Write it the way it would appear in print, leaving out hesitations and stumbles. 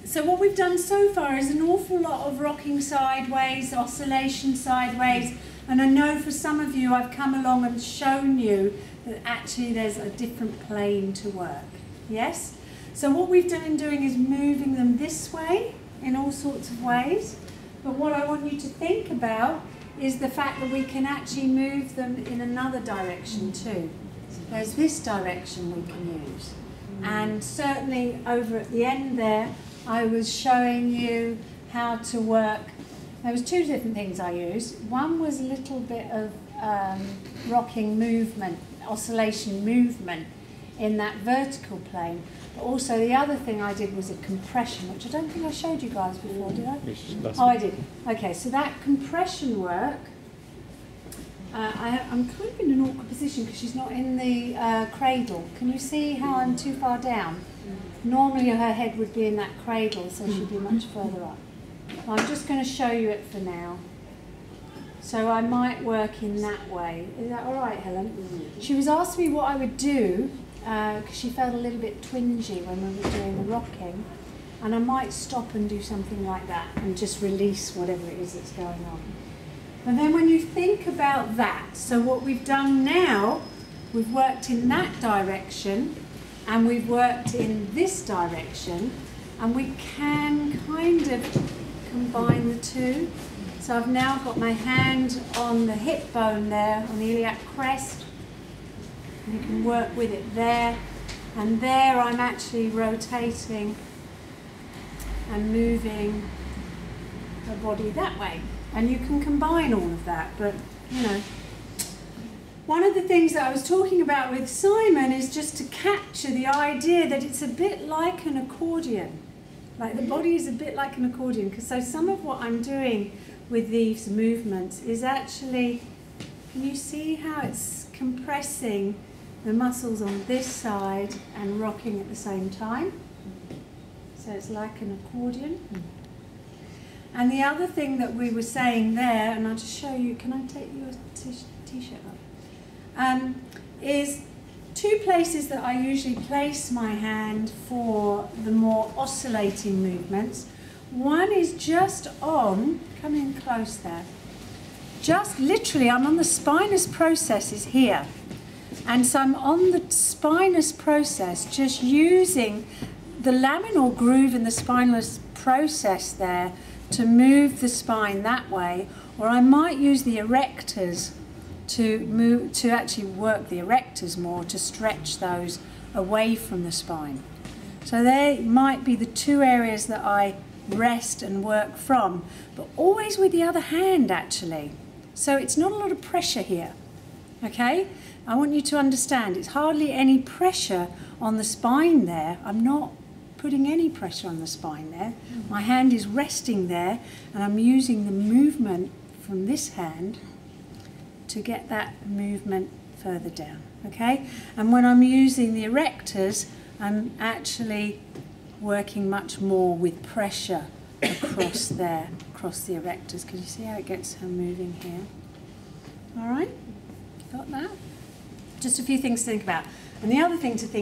So what we've done so far is an awful lot of rocking sideways, oscillation sideways, and I know for some of you I've come along and shown you that actually there's a different plane to work. Yes? So what we've been doing is moving them this way in all sorts of ways, but what I want you to think about is the fact that we can actually move them in another direction too. There's this direction we can use. And certainly over at the end there, I was showing you how to work. There was two different things I used. One was a little bit of rocking movement, oscillation movement in that vertical plane. But also the other thing I did was a compression, which I don't think I showed you guys before, did I? Oh, I did. Okay, so that compression work, I'm kind of in an awkward position because she's not in the cradle. Can you see how I'm too far down? Normally her head would be in that cradle, so she'd be much further up. I'm just going to show you it for now. So I might work in that way. Is that all right, Helen? She was asking me what I would do because she felt a little bit twingy when we were doing the rocking, and I might stop and do something like that and just release whatever it is that's going on. And then when you think about that, so what we've done now, we've worked in that direction and we've worked in this direction, and we can kind of combine the two. So I've now got my hand on the hip bone there, on the iliac crest. You can work with it there, and there I'm actually rotating and moving the body that way. And you can combine all of that, but you know. One of the things that I was talking about with Simon is just to capture the idea that it's a bit like an accordion. Like the body is a bit like an accordion, because so some of what I'm doing with these movements is actually, can you see how it's compressing the muscles on this side and rocking at the same time? So it's like an accordion. And the other thing that we were saying there, and I'll just show you, can I take your t-shirt off? Is two places that I usually place my hand for the more oscillating movements. One is just on, come in close there, just literally I'm on the spinous processes here. And so I'm on the spinous process, just using the laminal groove in the spinous process there to move the spine that way, or I might use the erectors to actually work the erectors more, to stretch those away from the spine. So they might be the two areas that I rest and work from, but always with the other hand actually. So it's not a lot of pressure here, okay? I want you to understand it's hardly any pressure on the spine there. I'm not putting any pressure on the spine there. My hand is resting there, and I'm using the movement from this hand to get that movement further down, okay? And when I'm using the erectors, I'm actually working much more with pressure across there, across the erectors. Can you see how it gets her moving here? All right, got that? Just a few things to think about. And the other thing to think